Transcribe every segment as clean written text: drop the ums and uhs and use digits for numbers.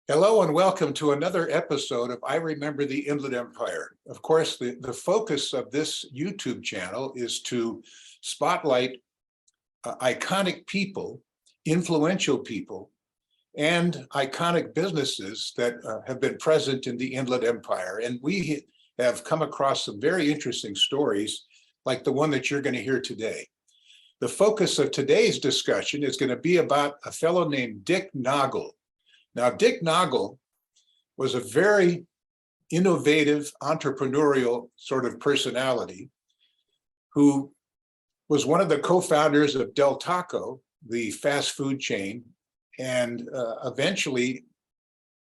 Hello and welcome to another episode of I Remember the Inland Empire. Of course, the focus of this YouTube channel is to spotlight iconic people, influential people, and iconic businesses that have been present in the Inland Empire. And we have come across some very interesting stories like the one that you're going to hear today. The focus of today's discussion is going to be about a fellow named Dick Noggle. Now, Dick Noggle was a very innovative, entrepreneurial sort of personality who was one of the co-founders of Del Taco, the fast food chain, and eventually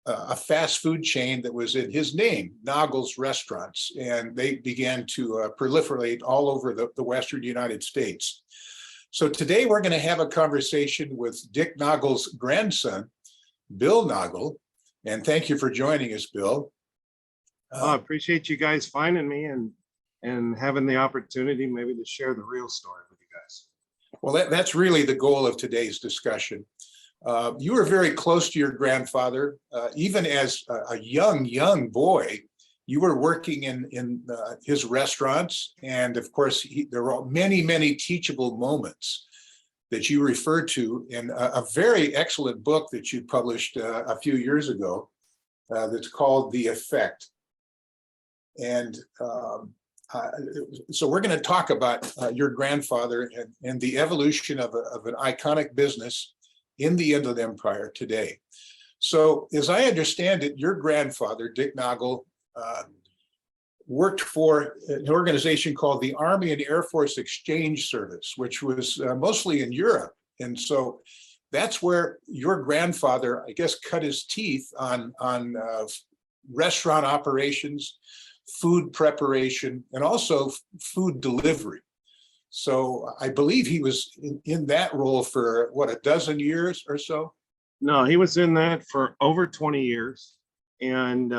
a fast food chain that was in his name, Noggles Restaurants, and they began to proliferate all over the Western United States. So today we're going to have a conversation with Dick Noggle's grandson, Bill Noggle, and thank you for joining us, Bill. I appreciate you guys finding me and having the opportunity maybe to share the real story with you guys. Well, that's really the goal of today's discussion. You were very close to your grandfather, even as a young boy. You were working in his restaurants, and of course, there were many teachable moments that you referred to in a very excellent book that you published a few years ago that's called The Effect. And so we're going to talk about your grandfather and the evolution of an iconic business in the Inland Empire today. So as I understand it, your grandfather, Dick Noggle, worked for an organization called the Army and Air Force Exchange Service, which was mostly in Europe. And so that's where your grandfather, I guess, cut his teeth on restaurant operations, food preparation, and also food delivery. So I believe he was in that role for, what, a dozen years or so? No, he was in that for over 20 years. And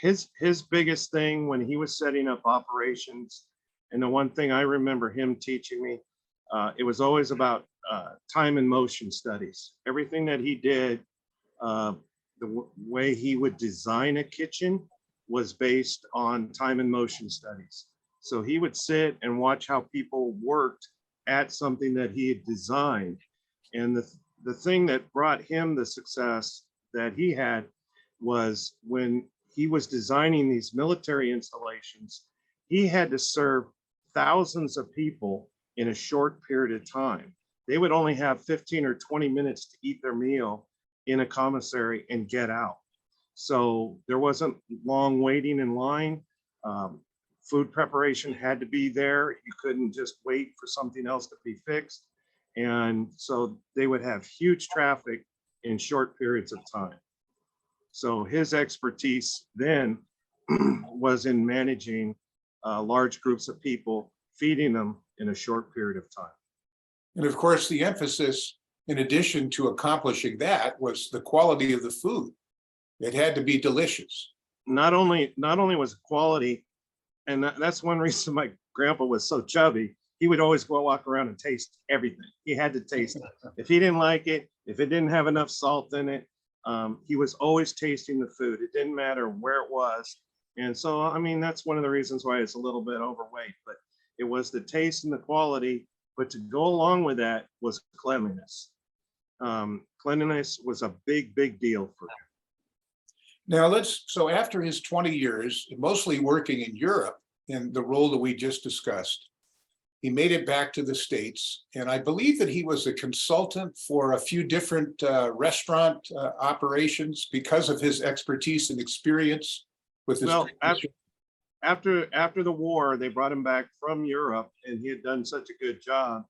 his biggest thing when he was setting up operations, and the one thing I remember him teaching me, it was always about time and motion studies. Everything that he did, the way he would design a kitchen was based on time and motion studies. So he would sit and watch how people worked at something that he had designed. And the thing that brought him the success that he had was when he was designing these military installations, he had to serve thousands of people in a short period of time. They would only have 15 or 20 minutes to eat their meal in a commissary and get out. So there wasn't long waiting in line. Food preparation had to be there. You couldn't just wait for something else to be fixed. And so they would have huge traffic in short periods of time. So his expertise then was in managing large groups of people, feeding them in a short period of time. And of course, the emphasis, in addition to accomplishing that, was the quality of the food. It had to be delicious. Not only was it quality, and that's one reason my grandpa was so chubby. He would always go walk around and taste everything. He had to taste it. If he didn't like it, if it didn't have enough salt in it, he was always tasting the food. It didn't matter where it was. And so, I mean, that's one of the reasons why it's a little bit overweight, but it was the taste and the quality. But to go along with that was cleanliness. Cleanliness was a big deal for him. Now so after his 20 years, mostly working in Europe in the role that we just discussed, he made it back to the States. And I believe that he was a consultant for a few different restaurant operations because of his expertise and experience with his. Well, after the war, they brought him back from Europe, and he had done such a good job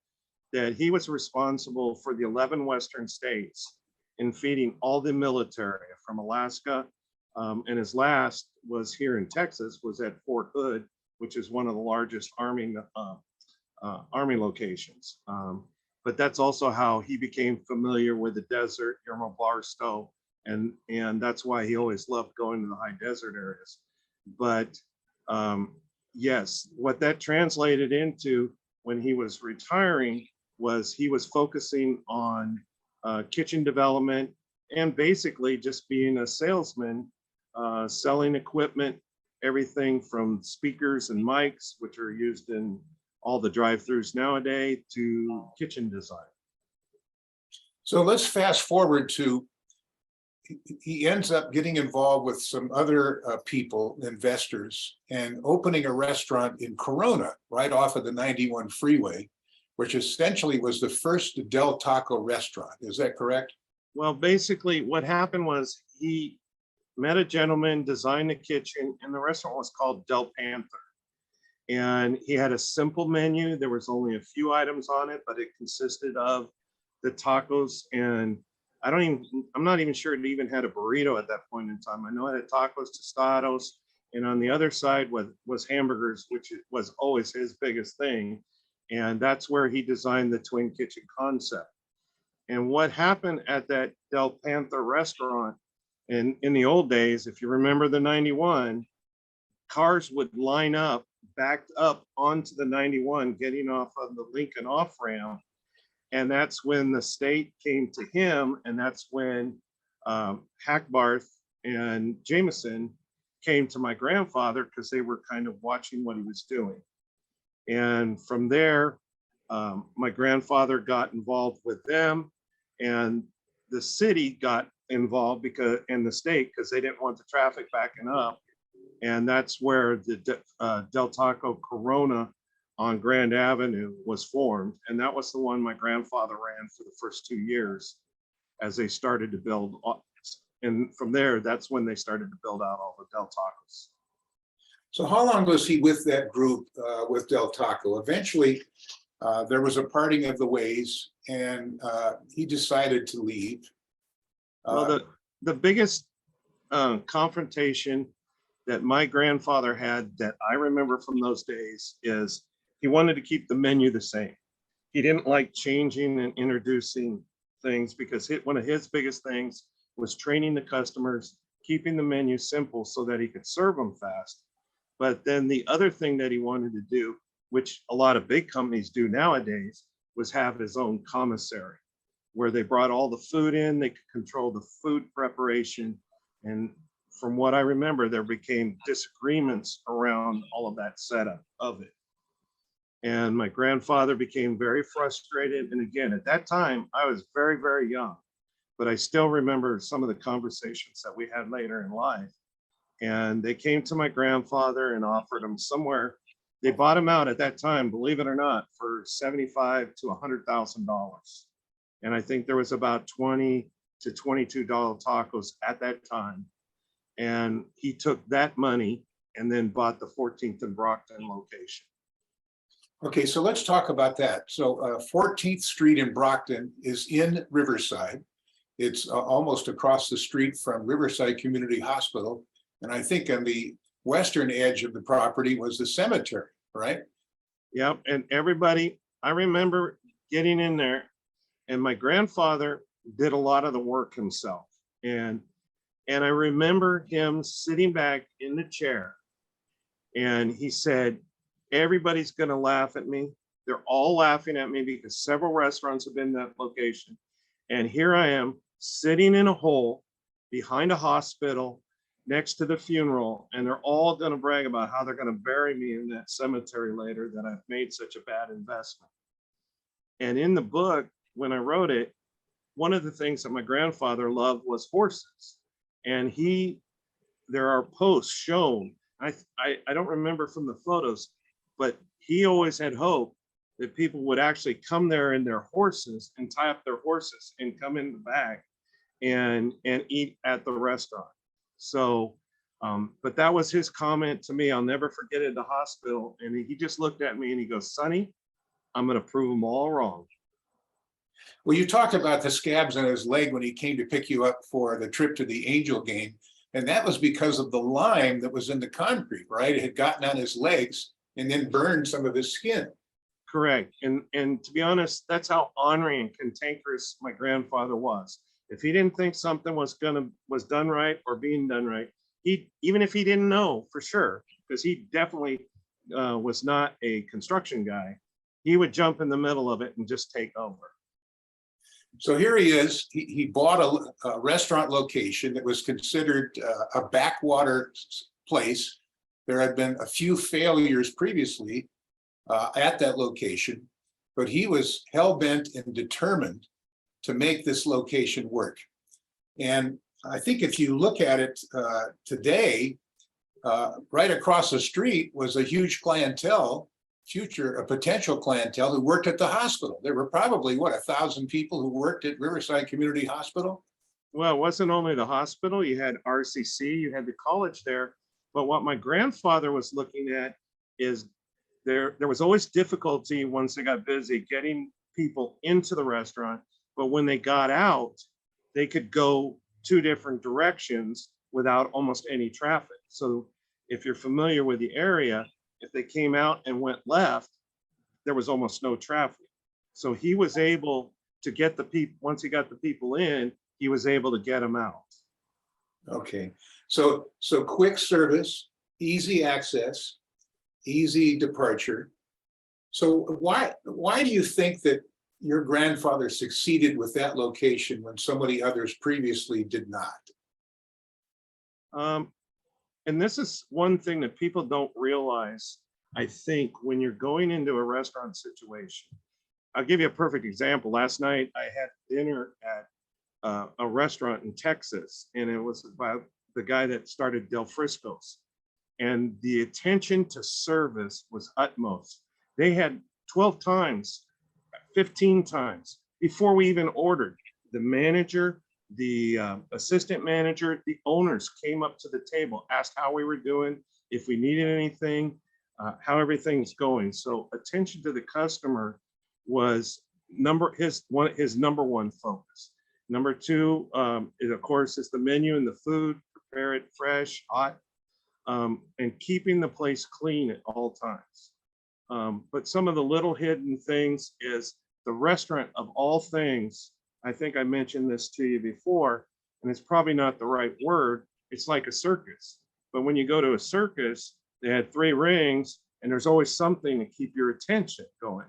that he was responsible for the 11 Western states in feeding all the military from Alaska. And his last was here in Texas, was at Fort Hood, which is one of the largest Army locations. But that's also how he became familiar with the desert, Yermo Barstow, and that's why he always loved going to the high desert areas. But yes, what that translated into when he was retiring was he was focusing on kitchen development and basically just being a salesman, selling equipment, everything from speakers and mics, which are used in all the drive-throughs nowadays, to kitchen design. So let's fast forward to, he ends up getting involved with some other people, investors, and opening a restaurant in Corona, right off of the 91 freeway, which essentially was the first Del Taco restaurant. Is that correct? Well, basically what happened was he met a gentleman, designed the kitchen, and the restaurant was called Del Panther. And he had a simple menu. There was only a few items on it, but it consisted of the tacos, and I'm not even sure it even had a burrito at that point in time. I know it had tacos, tostados, and on the other side was hamburgers, which was always his biggest thing. And that's where he designed the twin kitchen concept. And what happened at that Del Panther restaurant, in the old days, if you remember the 91, cars would line up, backed up onto the 91, getting off of the Lincoln off-ramp. And that's when the state came to him, and that's when Hackbarth and Jameson came to my grandfather, because they were kind of watching what he was doing. And from there, my grandfather got involved with them, and the city got involved and the state, because they didn't want the traffic backing up. And that's where the Del Taco Corona on Grand Avenue was formed. And that was the one my grandfather ran for the first 2 years as they started to build. And from there, that's when they started to build out all the Del Tacos. So how long was he with that group, with Del Taco? Eventually, there was a parting of the ways, and he decided to leave. Well, the biggest confrontation that my grandfather had that I remember from those days is he wanted to keep the menu the same. He didn't like changing and introducing things, because one of his biggest things was training the customers, keeping the menu simple so that he could serve them fast. But then the other thing that he wanted to do, which a lot of big companies do nowadays, was have his own commissary, where they brought all the food in, they could control the food preparation. And from what I remember, there became disagreements around all of that setup of it. And my grandfather became very frustrated. And again, at that time, I was very, very young, but I still remember some of the conversations that we had later in life. And they came to my grandfather and offered him somewhere. They bought him out at that time, believe it or not, for $75,000 to $100,000. And I think there was about $20 to $22 tacos at that time. And he took that money and then bought the 14th and Brockton location. Okay, so let's talk about that. So 14th Street in Brockton is in Riverside. It's almost across the street from Riverside Community Hospital. And I think on the western edge of the property was the cemetery, right? Yep, and everybody, I remember getting in there, and my grandfather did a lot of the work himself. And I remember him sitting back in the chair, and he said, everybody's gonna laugh at me. They're all laughing at me because several restaurants have been in that location. And here I am sitting in a hole behind a hospital next to the funeral, and they're all gonna brag about how they're gonna bury me in that cemetery later, that I've made such a bad investment. And in the book, when I wrote it, one of the things that my grandfather loved was horses. And there are posts shown, I don't remember from the photos, but he always had hope that people would actually come there in their horses and tie up their horses and come in the back and eat at the restaurant. So, but that was his comment to me. I'll never forget it at the hospital. And he just looked at me and he goes, Sonny, I'm gonna prove them all wrong. Well, you talked about the scabs on his leg when he came to pick you up for the trip to the Angel game. And that was because of the lime that was in the concrete, right? It had gotten on his legs and then burned some of his skin. Correct. And to be honest, that's how ornery and cantankerous my grandfather was. If he didn't think something was done right or being done right, even if he didn't know for sure, because he definitely was not a construction guy, he would jump in the middle of it and just take over. So here he is. He bought a restaurant location that was considered a backwater place. There had been a few failures previously at that location, but he was hell-bent and determined to make this location work. And I think if you look at it today, right across the street was a huge clientele, a potential clientele who worked at the hospital. There were probably, 1,000 people who worked at Riverside Community Hospital? Well, it wasn't only the hospital, you had RCC, you had the college there. But what my grandfather was looking at is there was always difficulty once they got busy getting people into the restaurant. But when they got out, they could go two different directions without almost any traffic. So if you're familiar with the area, if they came out and went left, there was almost no traffic. So he was able to get the people, once he got the people in, he was able to get them out. Okay, so quick service, easy access, easy departure. So why do you think that your grandfather succeeded with that location when so many others previously did not? And this is one thing that people don't realize, I think, when you're going into a restaurant situation. I'll give you a perfect example. Last night, I had dinner at a restaurant in Texas, and it was by the guy that started Del Frisco's. And the attention to service was utmost. They had 12 times, 15 times before we even ordered. The manager, the assistant manager, the owners came up to the table, asked how we were doing, if we needed anything, how everything's going. So attention to the customer was his number one focus. Number two, of course, is the menu and the food, prepare it fresh, hot, and keeping the place clean at all times. But some of the little hidden things is the restaurant, of all things, I think I mentioned this to you before, and it's probably not the right word. It's like a circus. But when you go to a circus, they had 3 rings, and there's always something to keep your attention going.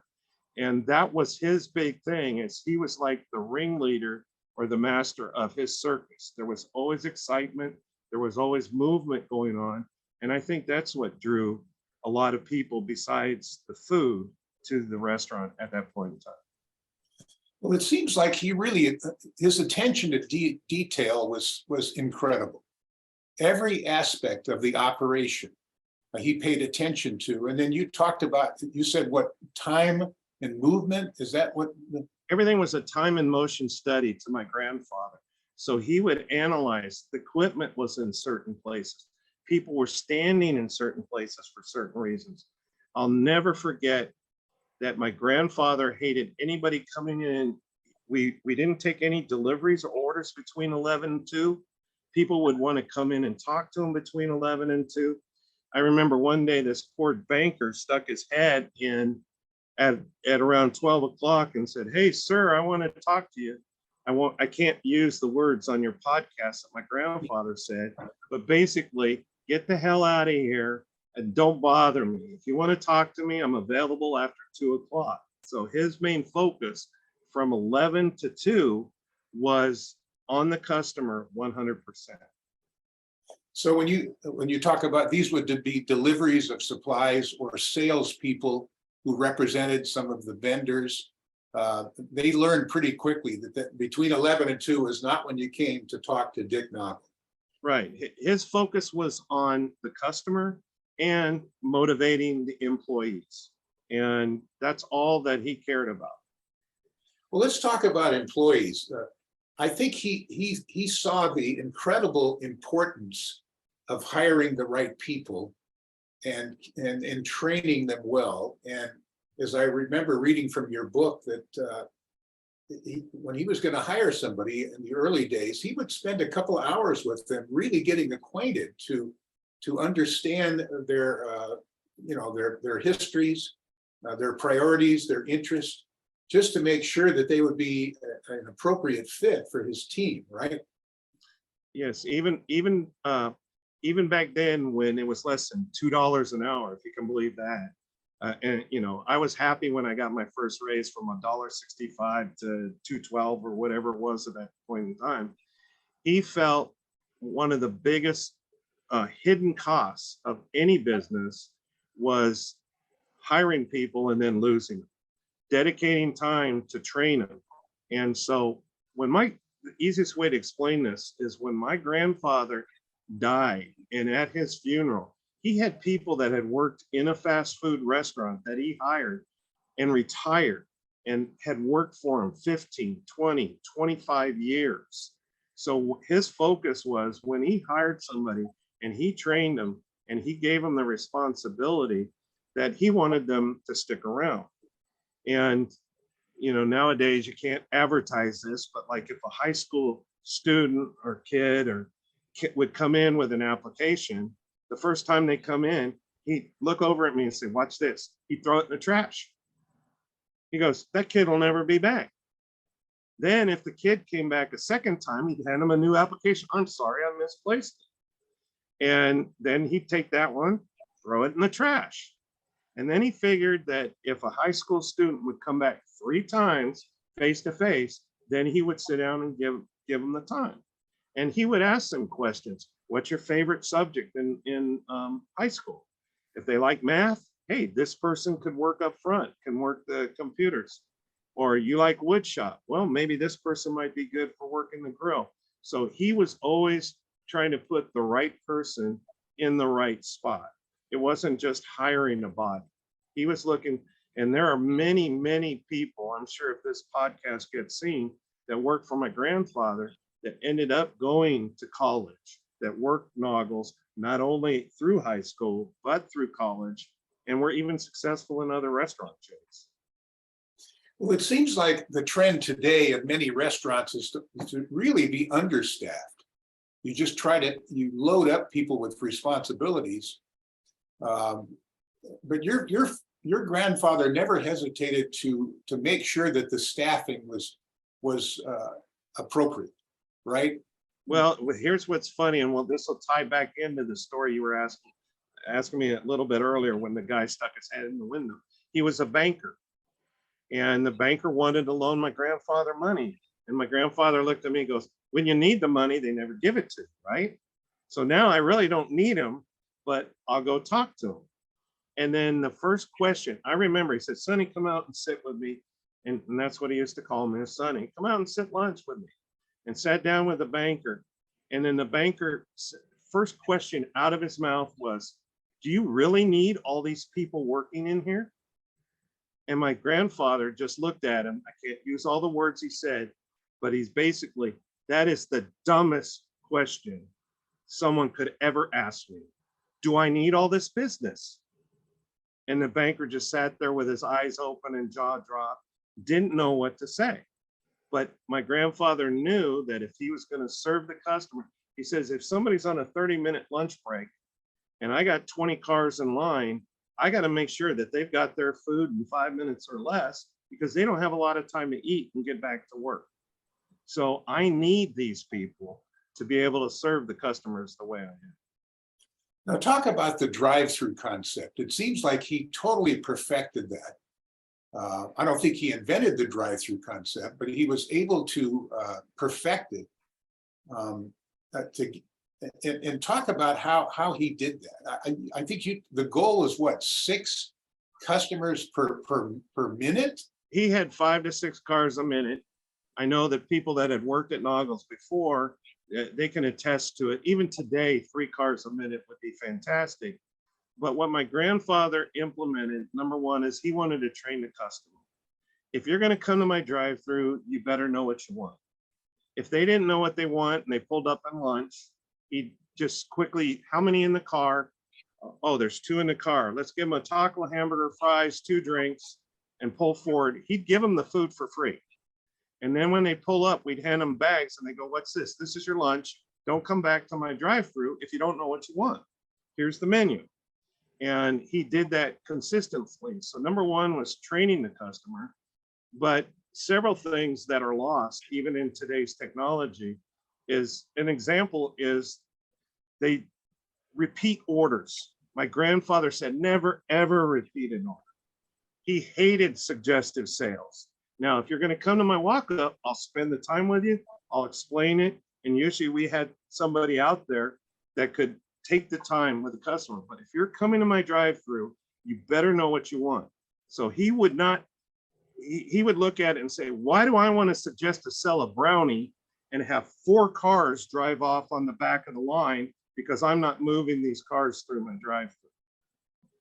And that was his big thing, is he was like the ringleader or the master of his circus. There was always excitement. There was always movement going on. And I think that's what drew a lot of people besides the food to the restaurant at that point in time. Well, it seems like his attention to detail was incredible. Every aspect of the operation he paid attention to. And then you said what, time and movement? Is that what? Everything was a time and motion study to my grandfather. So he would analyze, the equipment was in certain places. People were standing in certain places for certain reasons. I'll never forget that my grandfather hated anybody coming in. We didn't take any deliveries or orders between 11 and 2. People would want to come in and talk to him between 11 and 2. I remember one day this poor banker stuck his head in at around 12 o'clock and said, "Hey, sir, I want to talk to you. I can't use the words on your podcast that my grandfather said, but basically, get the hell out of here and don't bother me. If you want to talk to me, I'm available after 2 o'clock." So his main focus from 11 to 2 was on the customer 100%. So when you talk about these, would be deliveries of supplies or salespeople who represented some of the vendors? They learned pretty quickly that between 11 and 2 is not when you came to talk to Dick Noggle. Right. His focus was on the customer and motivating the employees. And that's all that he cared about. Well, let's talk about employees. I think he saw the incredible importance of hiring the right people and training them well. And as I remember reading from your book, that when he was going to hire somebody in the early days, he would spend a couple of hours with them, really getting acquainted to understand their histories, their priorities, their interests, just to make sure that they would be an appropriate fit for his team, right? Yes, even back then when it was less than $2 an hour, if you can believe that, And you know, I was happy when I got my first raise from $1.65 to $2.12 or whatever it was at that point in time. He felt one of the biggest hidden costs of any business was hiring people and then losing them, dedicating time to train them. And so the easiest way to explain this is when my grandfather died, and at his funeral, he had people that had worked in a fast food restaurant that he hired and retired and had worked for him 15, 20, 25 years. So his focus was when he hired somebody and he trained them and he gave them the responsibility that he wanted them to stick around. And, you know, nowadays you can't advertise this, but like if a high school student or kid would come in with an application, the first time they come in, he'd look over at me and say, watch this. He'd throw it in the trash. He goes, that kid will never be back. Then if the kid came back a second time, he'd hand him a new application. I'm sorry, I misplaced it. And then he'd take that one, throw it in the trash. And then he figured that if a high school student would come back 3 times face to face, then he would sit down and give them the time. And he would ask them questions. What's your favorite subject in high school? If they like math, hey, this person could work up front, can work the computers. Or you like wood shop? Well, maybe this person might be good for working the grill. So he was always trying to put the right person in the right spot. It wasn't just hiring a body. He was looking, and there are many, many people, I'm sure if this podcast gets seen, that worked for my grandfather that ended up going to college, that worked Noggles, not only through high school, but through college, and were even successful in other restaurant chains. Well, it seems like the trend today at many restaurants is to really be understaffed. You just you load up people with responsibilities. But your grandfather never hesitated to make sure that the staffing was appropriate, right? Well, here's what's funny, and this will tie back into the story you were asking me a little bit earlier when the guy stuck his head in the window. He was a banker, and the banker wanted to loan my grandfather money. And my grandfather looked at me and goes, when you need the money, they never give it to you, right? So now I really don't need him, but I'll go talk to him. And then the first question, I remember he said, Sonny, come out and sit with me. And that's what he used to call me, Sonny. Come out and sit lunch with me. And sat down with the banker. And then the banker, first question out of his mouth was, do you really need all these people working in here? And my grandfather just looked at him. I can't use all the words he said, but he's basically, that is the dumbest question someone could ever ask me. Do I need all this business? And the banker just sat there with his eyes open and jaw dropped, didn't know what to say. But my grandfather knew that if he was going to serve the customer, he says, if somebody's on a 30-minute lunch break and I got 20 cars in line, I got to make sure that they've got their food in 5 minutes or less because they don't have a lot of time to eat and get back to work. So I need these people to be able to serve the customers the way I do. Now talk about the drive-through concept. It seems like he totally perfected that. I don't think he invented the drive-through concept, but he was able to perfect it. And talk about how he did that. I think the goal is what, 6 customers per minute? He had 5 to 6 cars a minute. I know that people that had worked at Noggles before, they can attest to it. Even today, 3 cars a minute would be fantastic. But what my grandfather implemented, number one, is he wanted to train the customer. If you're going to come to my drive-through, you better know what you want. If they didn't know what they want and they pulled up on lunch, he'd just quickly, how many in the car? Oh, there's 2 in the car. Let's give them a taco, hamburger, fries, 2 drinks, and pull forward. He'd give them the food for free. And then when they pull up, we'd hand them bags and they go, what's this? This is your lunch. Don't come back to my drive-through if you don't know what you want. Here's the menu. And he did that consistently. So number one was training the customer, but several things that are lost, even in today's technology, is an example is they repeat orders. My grandfather said, never, ever repeat an order. He hated suggestive sales. Now, if you're going to come to my walk up, I'll spend the time with you. I'll explain it. And usually we had somebody out there that could take the time with the customer. But if you're coming to my drive-through, you better know what you want. So he would not, he would look at it and say, why do I want to suggest to sell a brownie and have 4 cars drive off on the back of the line because I'm not moving these cars through my drive-through?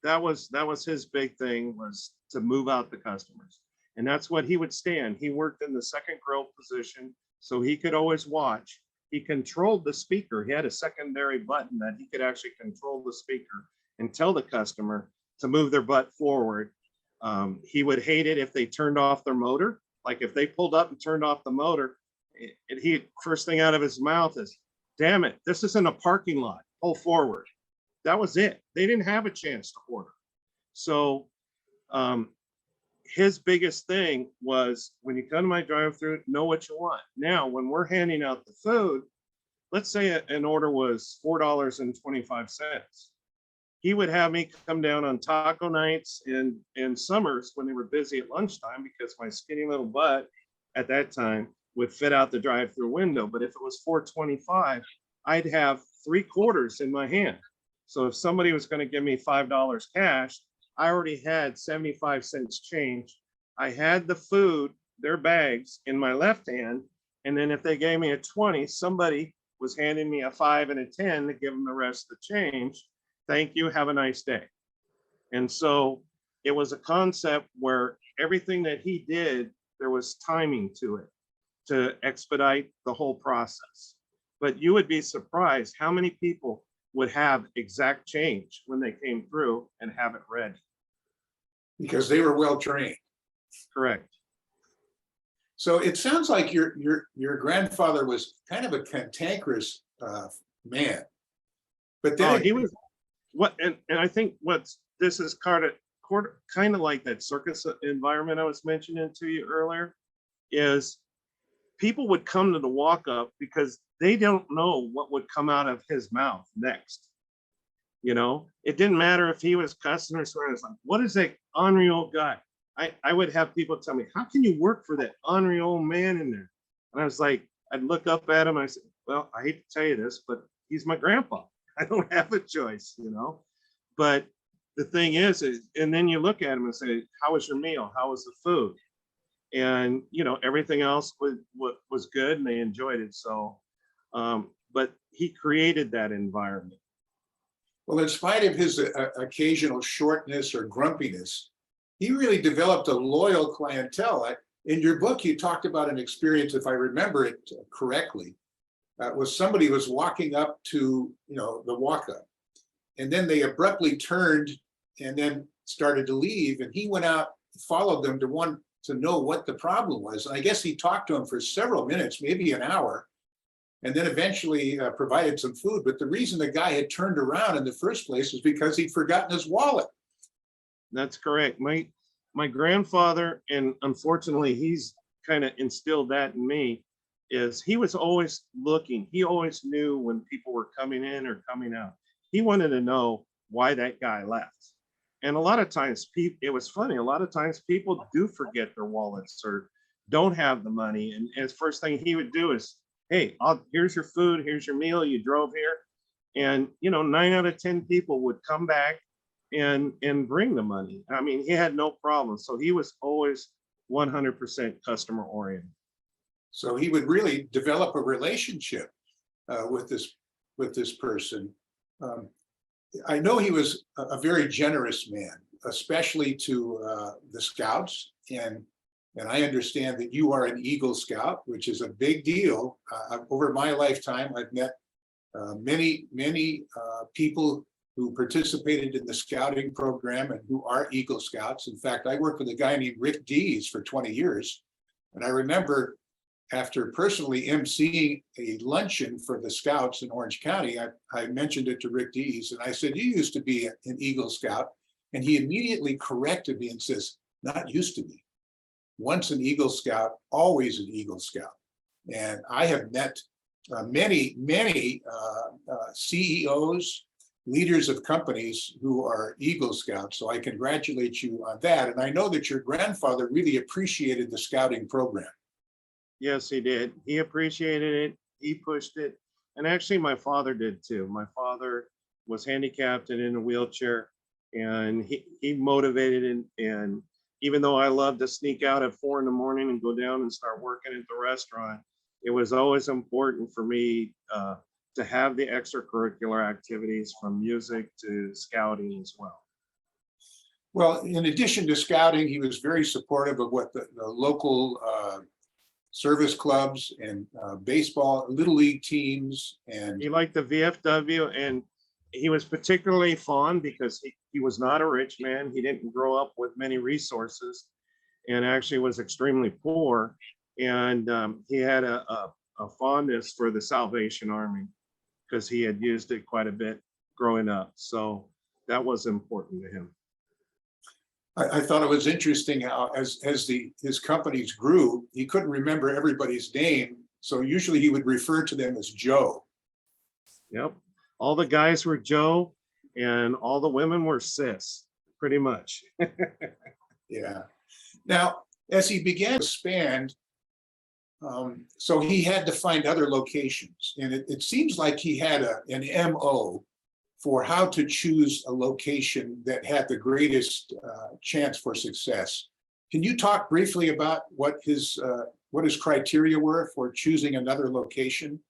That was his big thing, was to move out the customers. And that's what he would stand. He worked in the second grill position, so he could always watch. He controlled the speaker. He had a secondary button that he could actually control the speaker and tell the customer to move their butt forward. He would hate it if they turned off their motor. Like if they pulled up and turned off the motor, he first thing out of his mouth is, damn it, this isn't a parking lot, pull forward. That was it. They didn't have a chance to order. So his biggest thing was, when you come to my drive-through, know what you want. Now, when we're handing out the food, let's say an order was $4.25. He would have me come down on taco nights in summers when they were busy at lunchtime, because my skinny little butt at that time would fit out the drive-through window. But if it was $4.25, I'd have 3 quarters in my hand. So if somebody was going to give me $5 cash, I already had 75 cents change. I had the food, their bags, in my left hand. And then if they gave me a 20, somebody was handing me a 5 and a 10 to give them the rest of the change. Thank you, have a nice day. And so it was a concept where everything that he did, there was timing to it to expedite the whole process. But you would be surprised how many people would have exact change when they came through and have it ready. Because they were well trained. Correct. So it sounds like your grandfather was kind of a cantankerous man. But then he was what, and I think this is kind of like that circus environment I was mentioning to you earlier, is people would come to the walk up because they don't know what would come out of his mouth next. You know, it didn't matter if he was cussing or swearing. It's like, what is that ornery old guy? I would have people tell me, how can you work for that ornery old man in there? And I was like, I'd look up at him. I said, well, I hate to tell you this, but he's my grandpa. I don't have a choice, you know. But the thing is, and then you look at him and say, how was your meal? How was the food? And, you know, everything else was good and they enjoyed it. So, but he created that environment. Well, in spite of his occasional shortness or grumpiness, he really developed a loyal clientele. In your book, you talked about an experience, if I remember it correctly, was somebody was walking up to, the walk up, and then they abruptly turned and then started to leave, and he went out, followed them to know what the problem was. And I guess he talked to them for several minutes, maybe an hour, and then eventually provided some food. But the reason the guy had turned around in the first place was because he'd forgotten his wallet. That's correct. My grandfather, and unfortunately he's kind of instilled that in me, is he was always looking. He always knew when people were coming in or coming out. He wanted to know why that guy left. And a lot of times, it was funny, a lot of times people do forget their wallets or don't have the money. And the first thing he would do is, hey, here's your food, here's your meal, you drove here. And, 9 out of 10 people would come back and bring the money. I mean, he had no problem. So he was always 100% customer oriented. So he would really develop a relationship with this person. I know he was a very generous man, especially to the Scouts. And I understand that you are an Eagle Scout, which is a big deal. Over my lifetime, I've met many people who participated in the scouting program and who are Eagle Scouts. In fact, I worked with a guy named Rick Dees for 20 years. And I remember, after personally emceeing a luncheon for the Scouts in Orange County, I mentioned it to Rick Dees, and I said, you used to be an Eagle Scout. And he immediately corrected me and says, not used to be. Once an Eagle Scout, always an Eagle Scout. And I have met many CEOs, leaders of companies who are Eagle Scouts. So I congratulate you on that. And I know that your grandfather really appreciated the scouting program. Yes, he did. He appreciated it. He pushed it. And actually, my father did too. My father was handicapped and in a wheelchair, and he motivated and even though I loved to sneak out at 4 a.m. and go down and start working at the restaurant, it was always important for me to have the extracurricular activities from music to scouting as well. Well, in addition to scouting, he was very supportive of what the local service clubs and baseball, little league teams, and He liked the VFW, and he was particularly fond because he was not a rich man. He didn't grow up with many resources and actually was extremely poor. And he had a fondness for the Salvation Army because he had used it quite a bit growing up. So that was important to him. I thought it was interesting how as his companies grew, he couldn't remember everybody's name. So usually he would refer to them as Joe. Yep. All the guys were Joe and all the women were sis, pretty much. Yeah. Now, as he began to expand, so he had to find other locations. And it seems like he had an MO for how to choose a location that had the greatest chance for success. Can you talk briefly about what his criteria were for choosing another location?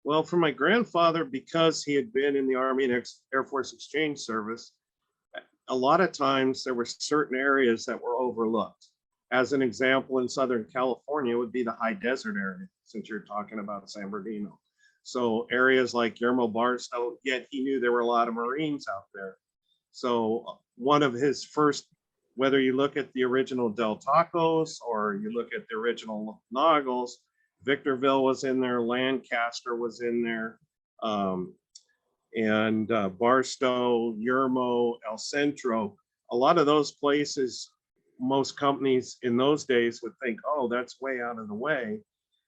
Well, for my grandfather, because he had been in the Army and Air Force Exchange Service, a lot of times there were certain areas that were overlooked. As an example, in Southern California would be the high desert area, since you're talking about San Bernardino. So areas like Guillermo Barstow, yet he knew there were a lot of Marines out there. So one of his first, whether you look at the original Del Tacos or you look at the original Noggles, Victorville was in there, Lancaster was in there, and Barstow, Yermo, El Centro. A lot of those places, most companies in those days would think, oh, that's way out of the way.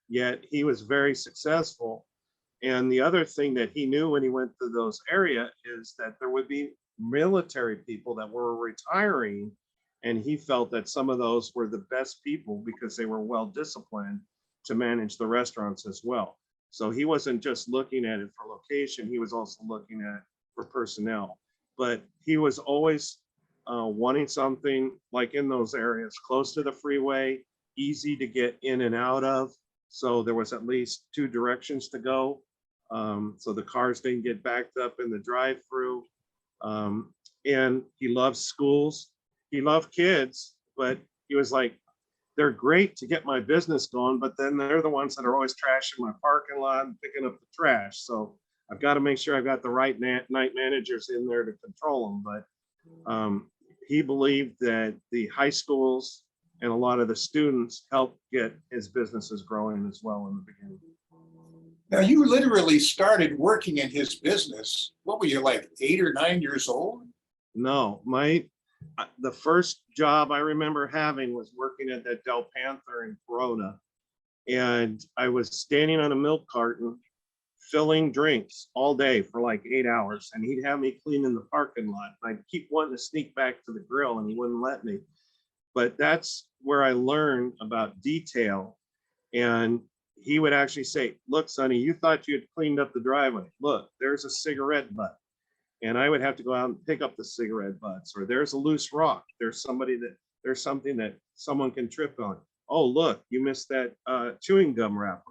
Yet he was very successful. And the other thing that he knew when he went to those areas is that there would be military people that were retiring. And he felt that some of those were the best people because they were well disciplined to manage the restaurants as well. So he wasn't just looking at it for location, he was also looking at it for personnel. But he was always wanting something like in those areas, close to the freeway, easy to get in and out of. So there was at least 2 directions to go. So the cars didn't get backed up in the drive-through. And he loved schools. He loved kids, but he was like, they're great to get my business going, but then they're the ones that are always trashing my parking lot and picking up the trash. So I've got to make sure I've got the right night managers in there to control them. But he believed that the high schools and a lot of the students helped get his businesses growing as well in the beginning. Now, you literally started working in his business. What were you, like 8 or 9 years old? No, the first job I remember having was working at that Del Panther in Corona. And I was standing on a milk carton filling drinks all day for like 8 hours. And he'd have me cleaning the parking lot. I'd keep wanting to sneak back to the grill and he wouldn't let me. But that's where I learned about detail. And he would actually say, look, Sonny, you thought you had cleaned up the driveway. Look, there's a cigarette butt. And I would have to go out and pick up the cigarette butts, or there's a loose rock. There's something that someone can trip on. Oh, look, you missed that chewing gum wrapper.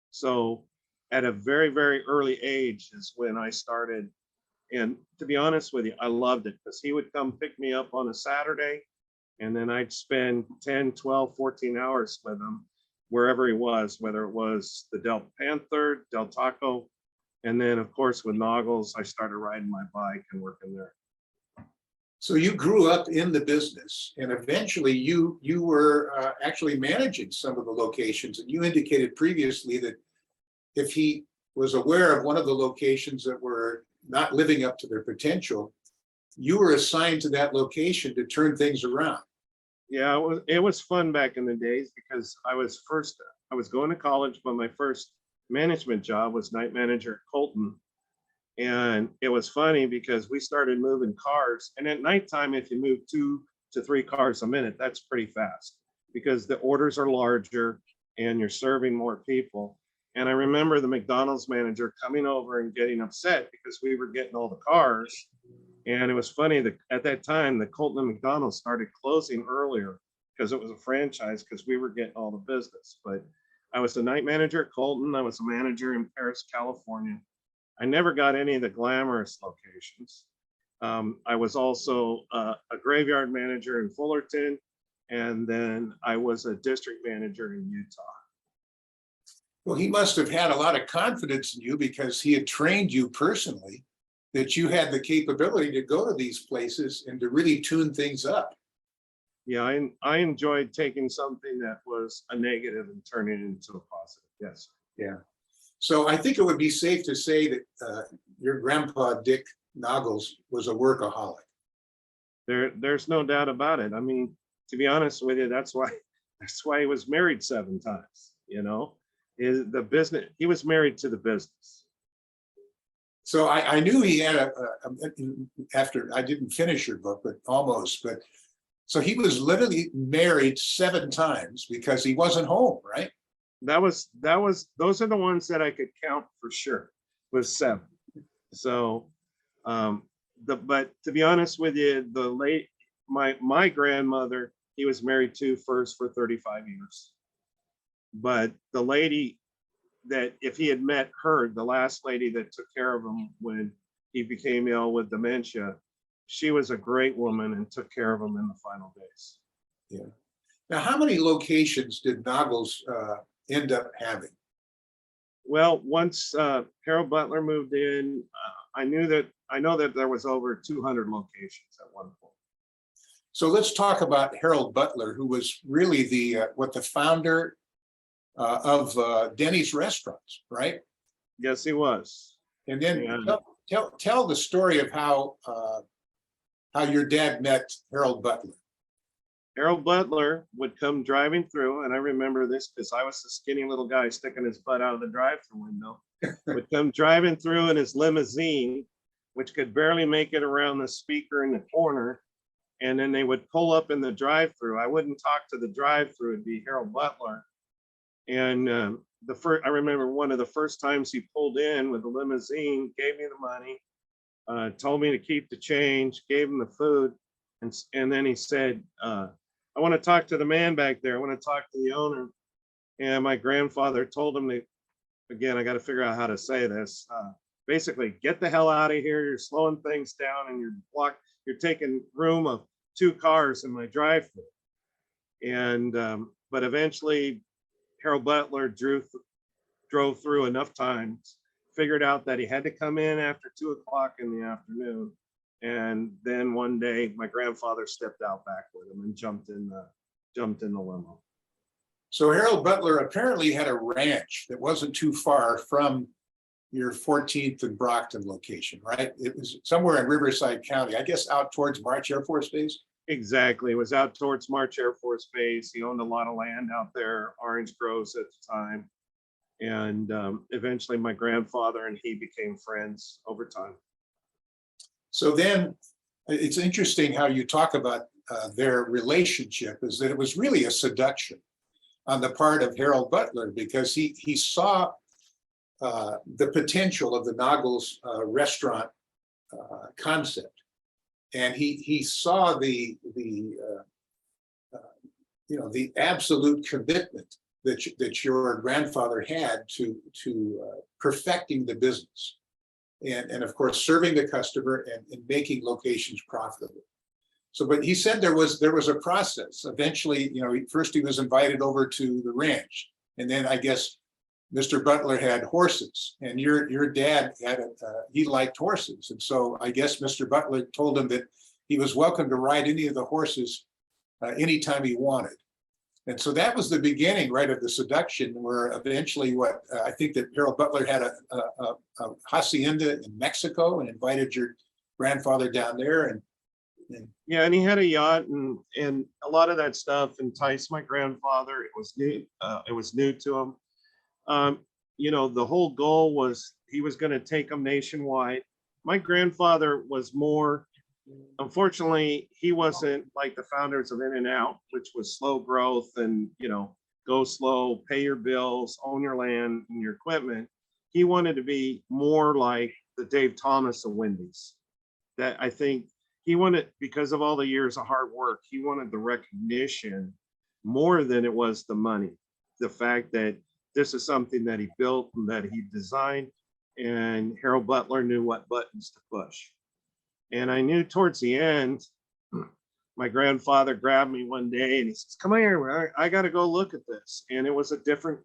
So at a very, very early age is when I started. And to be honest with you, I loved it because he would come pick me up on a Saturday and then I'd spend 10, 12, 14 hours with him wherever he was, whether it was the Del Panther, Del Taco. And then, of course, with Noggles, I started riding my bike and working there. So you grew up in the business, and eventually you were actually managing some of the locations. And you indicated previously that if he was aware of one of the locations that were not living up to their potential, you were assigned to that location to turn things around. Yeah, it was fun back in the days because I was going to college, but my first management job was night manager at Colton. And it was funny because we started moving cars. And at nighttime, if you move 2 to 3 cars a minute, that's pretty fast because the orders are larger and you're serving more people. And I remember the McDonald's manager coming over and getting upset because we were getting all the cars. And it was funny that at that time, the Colton and McDonald's started closing earlier because it was a franchise because we were getting all the business. But I was the night manager at Colton. I was a manager in Paris, California. I never got any of the glamorous locations. I was also a graveyard manager in Fullerton, and then I was a district manager in Utah. Well, he must have had a lot of confidence in you because he had trained you personally, that you had the capability to go to these places and to really tune things up. Yeah, I enjoyed taking something that was a negative and turning it into a positive. Yes. Yeah. So I think it would be safe to say that your grandpa, Dick Noggles, was a workaholic. There's no doubt about it. I mean, to be honest with you, that's why he was married 7 times. You know, the business. He was married to the business. So I knew he had after I didn't finish your book, but almost. But so he was literally married 7 times because he wasn't home, right? Those are the ones that I could count for sure, was 7. So but to be honest with you, my grandmother, he was married to first for 35 years. But the lady that, if he had met her, the last lady that took care of him when he became ill with dementia, she was a great woman and took care of him in the final days. Yeah. Now, how many locations did Noggles end up having? Well, once Harold Butler moved in, I know that there was over 200 locations at one point. So let's talk about Harold Butler, who was really the founder of Denny's restaurants, right? Yes, he was. And then tell the story of how your dad met Harold Butler. Harold Butler would come driving through, and I remember this because I was the skinny little guy sticking his butt out of the drive-through window. Would come driving through in his limousine, which could barely make it around the speaker in the corner. And then they would pull up in the drive-through. I wouldn't talk to the drive-through. It'd be Harold Butler. And I remember one of the first times he pulled in with the limousine, gave me the money, told me to keep the change, gave him the food. And then he said, I want to talk to the man back there. I want to talk to the owner. And my grandfather told him to, again, I got to figure out how to say this. Basically, get the hell out of here. You're slowing things down and you're taking room of 2 cars in my drive-through. And, but eventually Harold Butler drove through enough times, figured out that he had to come in after 2 o'clock in the afternoon. And then one day my grandfather stepped out back with him and jumped in the limo. So Harold Butler apparently had a ranch that wasn't too far from your 14th and Brockton location, right? It was somewhere in Riverside County, I guess out towards March Air Force Base. Exactly. It was out towards March Air Force Base. He owned a lot of land out there, orange groves at the time. And eventually my grandfather and he became friends over time. So then it's interesting how you talk about their relationship, is that it was really a seduction on the part of Harold Butler, because he saw the potential of the Noggles Restaurant concept, and he saw the absolute commitment that your grandfather had to perfecting the business, and of course serving the customer and making locations profitable. So, but he said there was a process. Eventually, first he was invited over to the ranch, and then I guess Mr. Butler had horses, and your dad he liked horses, and so I guess Mr. Butler told him that he was welcome to ride any of the horses anytime he wanted. And so that was the beginning, right, of the seduction, where eventually I think that Harold Butler had a hacienda in Mexico and invited your grandfather down there. And yeah, and he had a yacht, and a lot of that stuff enticed my grandfather. It was new. It was new to him. The whole goal was he was going to take them nationwide. my grandfather was more, unfortunately, he wasn't like the founders of In-N-Out, which was slow growth and, go slow, pay your bills, own your land and your equipment. He wanted to be more like the Dave Thomas of Wendy's. That I think he wanted, because of all the years of hard work, he wanted the recognition more than it was the money. The fact that this is something that he built and that he designed, and Harold Butler knew what buttons to push. And I knew towards the end, my grandfather grabbed me one day and he says, "Come here, I got to go look at this." And it was a different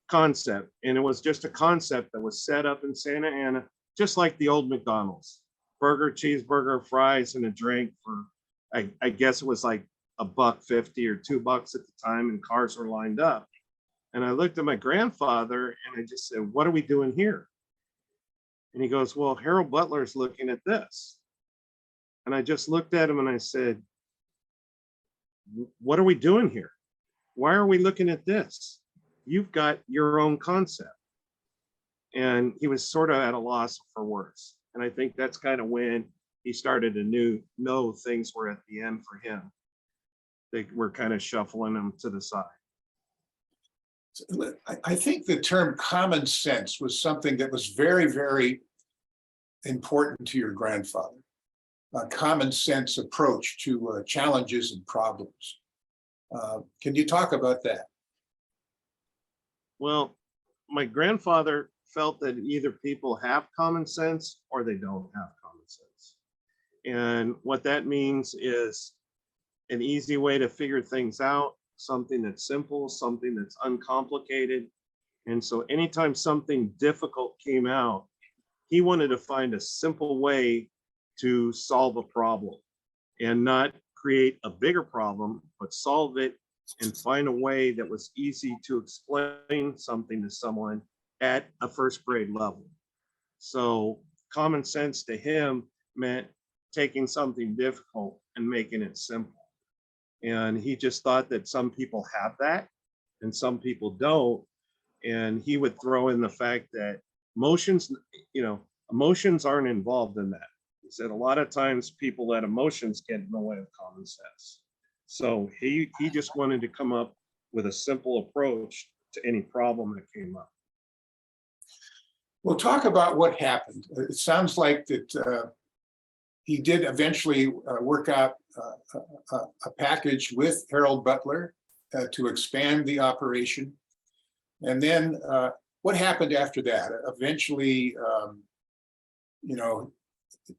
concept. And it was just a concept that was set up in Santa Ana, just like the old McDonald's. Burger, cheeseburger, fries, and a drink for, I guess it was like $1.50 or $2 at the time, and cars were lined up. And I looked at my grandfather and I just said, "What are we doing here?" And he goes, "Well, Harold Butler's looking at this." And I just looked at him and I said, "What are we doing here? Why are we looking at this? You've got your own concept." And he was sort of at a loss for words. And I think that's kind of when he started to know things were at the end for him. They were kind of shuffling him to the side. I think the term common sense was something that was very, very important to your grandfather. A common sense approach to challenges and problems. Can you talk about that? Well, my grandfather felt that either people have common sense or they don't have common sense. And what that means is an easy way to figure things out, something that's simple, something that's uncomplicated. And so anytime something difficult came out, he wanted to find a simple way to solve a problem and not create a bigger problem, but solve it and find a way that was easy to explain something to someone at a first grade level. So common sense to him meant taking something difficult and making it simple. And he just thought that some people have that and some people don't. And he would throw in the fact that emotions aren't involved in that. He said a lot of times people let emotions get in the way of common sense. So he just wanted to come up with a simple approach to any problem that came up. Well, talk about what happened. It sounds like that he did eventually work out a package with Harold Butler to expand the operation. And then what happened after that? Eventually,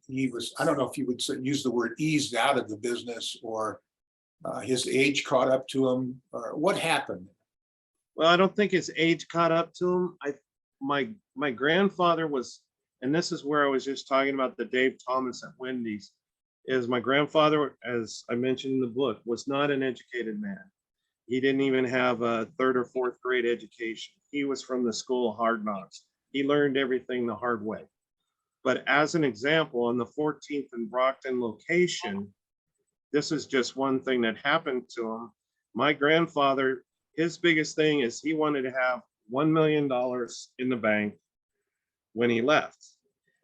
he was, I don't know if you would use the word eased out of the business, or his age caught up to him, or what happened? Well, I don't think his age caught up to him. My grandfather was, and this is where I was just talking about the Dave Thomas at Wendy's, is my grandfather, as I mentioned in the book, was not an educated man. He didn't even have a third or fourth grade education. He was from the school of hard knocks. He learned everything the hard way. But as an example, on the 14th and Brockton location, this is just one thing that happened to him. My grandfather, his biggest thing is he wanted to have $1 million in the bank when he left.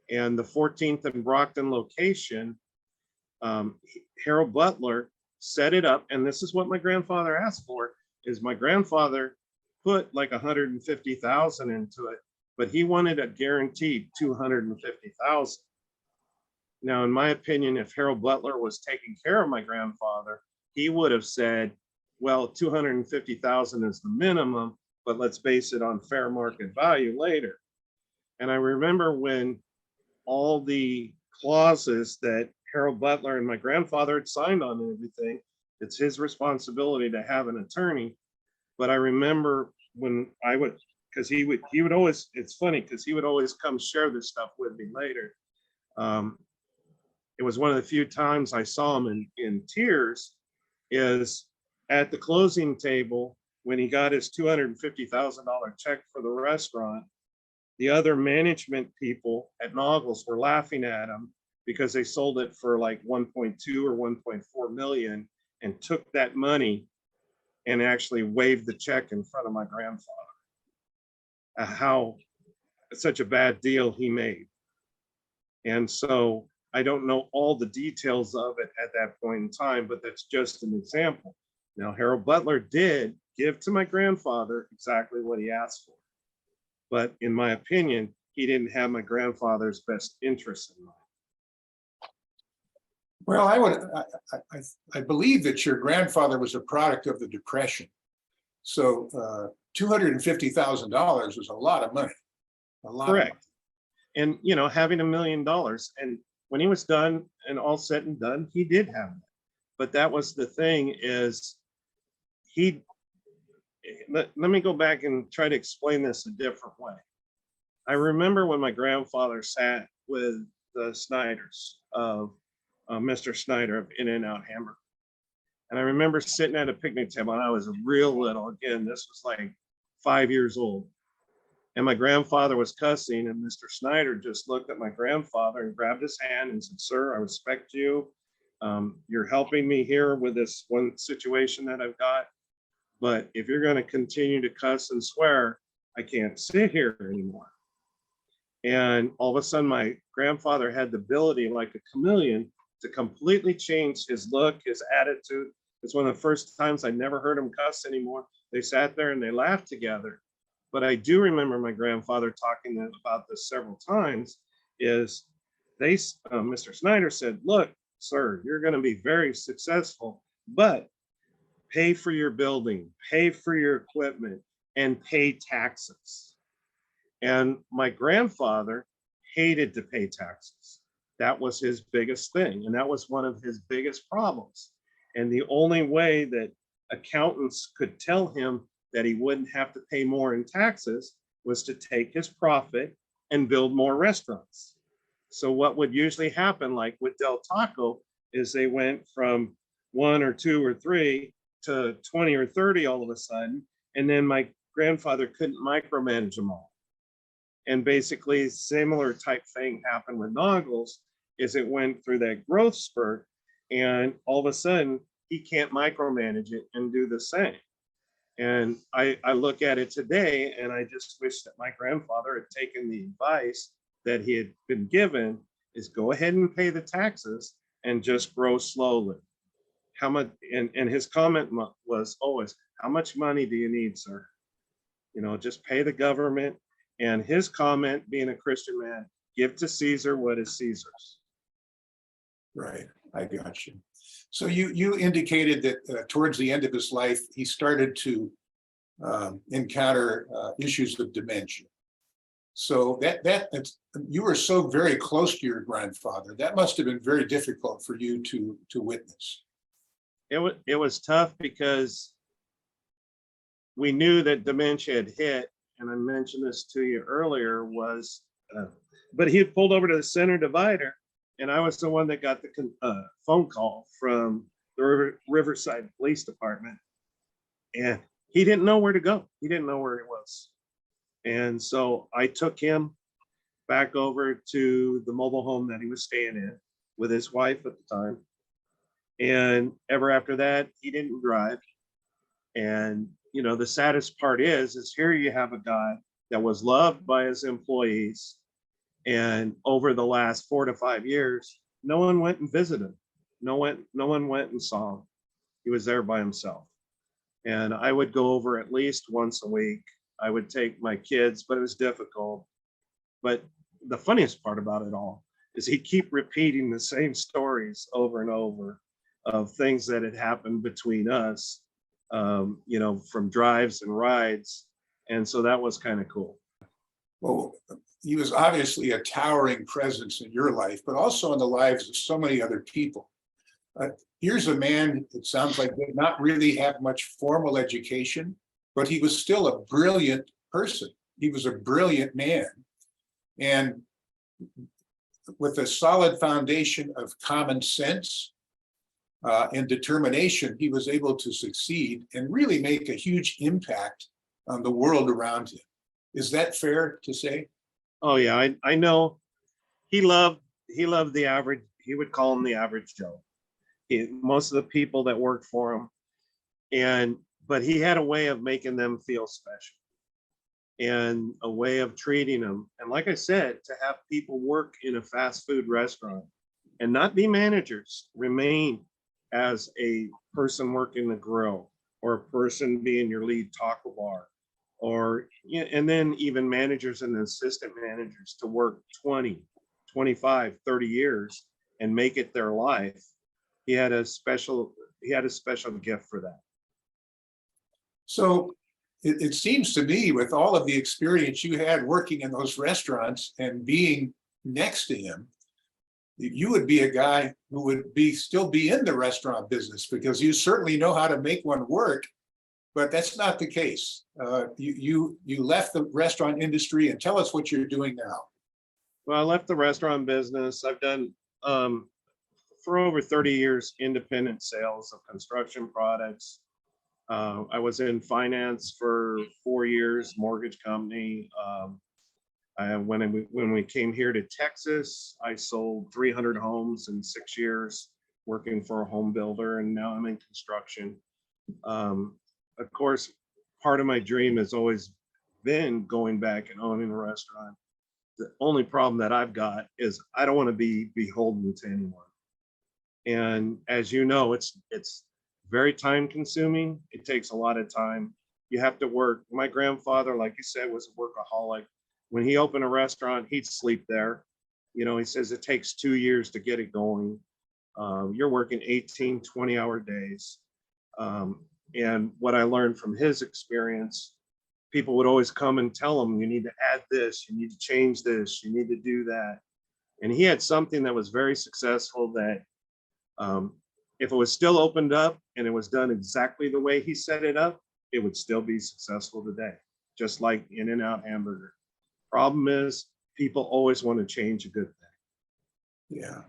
And the 14th and Brockton location, Harold Butler set it up. And this is what my grandfather asked for, is my grandfather put like 150,000 into it, but he wanted a guaranteed 250,000. Now, in my opinion, if Harold Butler was taking care of my grandfather, he would have said, well, 250,000 is the minimum, but let's base it on fair market value later. And I remember when all the clauses that Harold Butler and my grandfather had signed on and everything, it's his responsibility to have an attorney. But I remember when I would, because he would always, it's funny because he would always come share this stuff with me later. It was one of the few times I saw him in tears, is at the closing table when he got his $250,000 check for the restaurant. The other management people at Noggles were laughing at him because they sold it for like 1.2 or 1.4 million and took that money and actually waved the check in front of my grandfather. How such a bad deal he made. And so I don't know all the details of it at that point in time, but that's just an example. Now, Harold Butler did give to my grandfather exactly what he asked for. But in my opinion, he didn't have my grandfather's best interest in mind. Well, I believe that your grandfather was a product of the Depression. So $250,000 was a lot of money. A lot of money. Correct. And, having $1 million. And when he was done and all said and done, he did have that. But that was the thing is let me go back and try to explain this a different way. I remember when my grandfather sat with the Snyders of Mr. Snyder of In-N-Out Hamburger. And I remember sitting at a picnic table, and I was real little. Again, this was like 5 years old. And my grandfather was cussing, and Mr. Snyder just looked at my grandfather and grabbed his hand and said, "Sir, I respect you. You're helping me here with this one situation that I've got. But if you're going to continue to cuss and swear, I can't sit here anymore." And all of a sudden, my grandfather had the ability, like a chameleon, to completely change his look, his attitude. It's one of the first times I never heard him cuss anymore. They sat there and they laughed together. But I do remember my grandfather talking about this several times. Mr. Snyder said, "Look, sir, you're going to be very successful, but pay for your building, pay for your equipment, and pay taxes." And my grandfather hated to pay taxes. That was his biggest thing. And that was one of his biggest problems. And the only way that accountants could tell him that he wouldn't have to pay more in taxes was to take his profit and build more restaurants. So what would usually happen, like with Del Taco, is they went from 1 or 2 or 3 to 20 or 30 all of a sudden. And then my grandfather couldn't micromanage them all. And basically similar type thing happened with Noggles, is it went through that growth spurt, and all of a sudden he can't micromanage it and do the same. And I look at it today, and I just wish that my grandfather had taken the advice that he had been given, is go ahead and pay the taxes and just grow slowly. How much? And his comment was always, "How much money do you need, sir? Just pay the government." And his comment, being a Christian man, give to Caesar what is Caesar's. Right, I got you. So you indicated that towards the end of his life, he started to encounter issues of dementia. So you were so very close to your grandfather. That must have been very difficult for you to witness. It was tough because we knew that dementia had hit, and I mentioned this to you earlier, but he had pulled over to the center divider, and I was the one that got the phone call from the Riverside Police Department, and he didn't know where to go. He didn't know where he was. And so I took him back over to the mobile home that he was staying in with his wife at the time. And ever after that, he didn't drive. And the saddest part is here you have a guy that was loved by his employees, and over the last 4 to 5 years, no one went and visited him. No one went and saw him. He was there by himself. And I would go over at least once a week. I would take my kids, but it was difficult. But the funniest part about it all is he'd keep repeating the same stories over and over of things that had happened between us. From drives and rides. And so that was kind of cool. Well, he was obviously a towering presence in your life, but also in the lives of so many other people. Here's a man, it sounds like, did not really have much formal education, but he was still a brilliant person. He was a brilliant man. And with a solid foundation of common sense, and determination, he was able to succeed and really make a huge impact on the world around him. Is that fair to say? Oh yeah, I know. He loved the average. He would call him the average Joe. Most of the people that worked for him, but he had a way of making them feel special. and a way of treating them. And like I said, to have people work in a fast food restaurant and not be managers, remain as a person working the grill, or a person being your lead taco bar, or and then even managers and assistant managers to work 20, 25, 30 years and make it their life. He had a special gift for that. So it seems to me, with all of the experience you had working in those restaurants and being next to him, you would be a guy who would still be in the restaurant business, because you certainly know how to make one work. But that's not the case. You left the restaurant industry, and tell us what you're doing now. Well, I left the restaurant business. I've done for over 30 years independent sales of construction products. I was in finance for 4 years, mortgage company. When we came here to Texas, I sold 300 homes in 6 years, working for a home builder, and now I'm in construction. Of course, part of my dream has always been going back and owning a restaurant. The only problem that I've got is I don't want to be beholden to anyone. And as you know, it's very time consuming. It takes a lot of time. You have to work. My grandfather, like you said, was a workaholic. When he opened a restaurant, he'd sleep there. You know, he says it takes 2 years to get it going. You're working 18, 20-hour days. And what I learned from his experience, people would always come and tell him, you need to add this, you need to change this, you need to do that. And he had something that was very successful that if it was still opened up and it was done exactly the way he set it up, it would still be successful today, just like In-N-Out hamburger. Problem is, people always want to change a good thing. Yeah.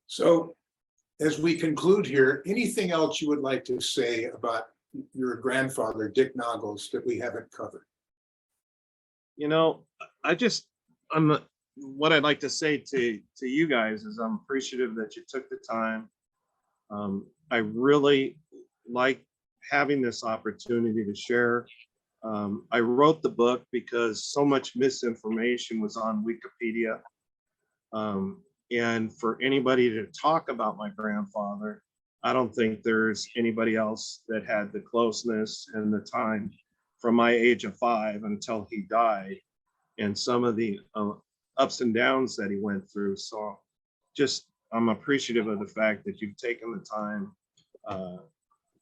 So as we conclude here, anything else you would like to say about your grandfather, Dick Noggles, that we haven't covered? You know, what I'd like to say to you guys is I'm appreciative that you took the time. I really like having this opportunity to share. I wrote the book because so much misinformation was on Wikipedia. And for anybody to talk about my grandfather, I don't think there's anybody else that had the closeness and the time from my age of 5 until he died, and some of the ups and downs that he went through. So just, I'm appreciative of the fact that you've taken the time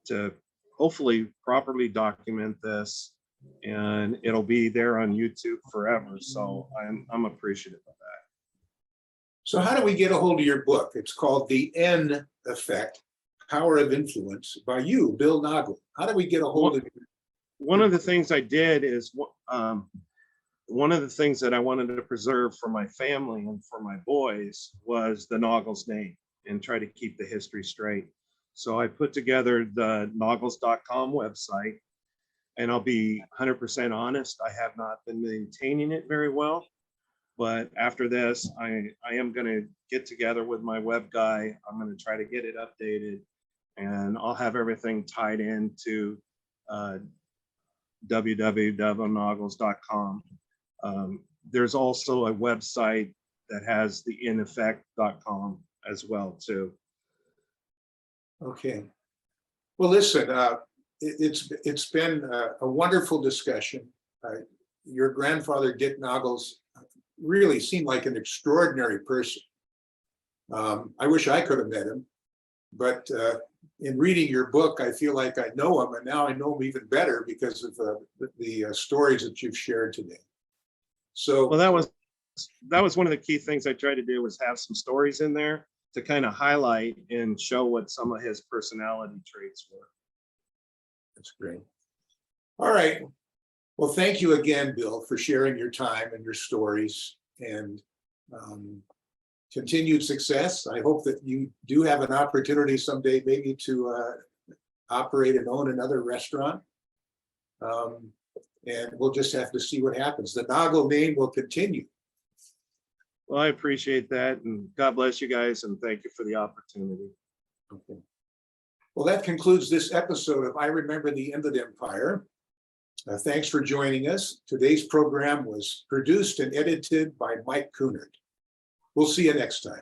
to hopefully properly document this, and it'll be there on YouTube forever. So I'm appreciative of that. So how do we get a hold of your book? It's called The N Effect, Power of Influence, by you, Bill Noggle. How do we get a hold of you? One of the things I did is, one of the things that I wanted to preserve for my family and for my boys was the Noggles name, and try to keep the history straight. So I put together the Noggles.com website, and I'll be 100% honest, I have not been maintaining it very well. But after this, I am going to get together with my web guy. I'm going to try to get it updated, and I'll have everything tied into www.noggles.com. There's also a website that has the ineffect.com as well too. Okay. Well, listen, it's been a wonderful discussion. Your grandfather, Dick Noggles, really seemed like an extraordinary person. I wish I could have met him, but in reading your book, I feel like I know him, and now I know him even better because of the stories that you've shared today. So, well, that was one of the key things I tried to do, was have some stories in there to kind of highlight and show what some of his personality traits were. That's great. All right. Well, thank you again, Bill, for sharing your time and your stories, and continued success. I hope that you do have an opportunity someday maybe to operate and own another restaurant. And we'll just have to see what happens. The Noggle name will continue. Well, I appreciate that, and God bless you guys, and thank you for the opportunity. Okay. Well, that concludes this episode of I Remember the Inland Empire. Thanks for joining us. Today's program was produced and edited by Mike Coonard. We'll see you next time.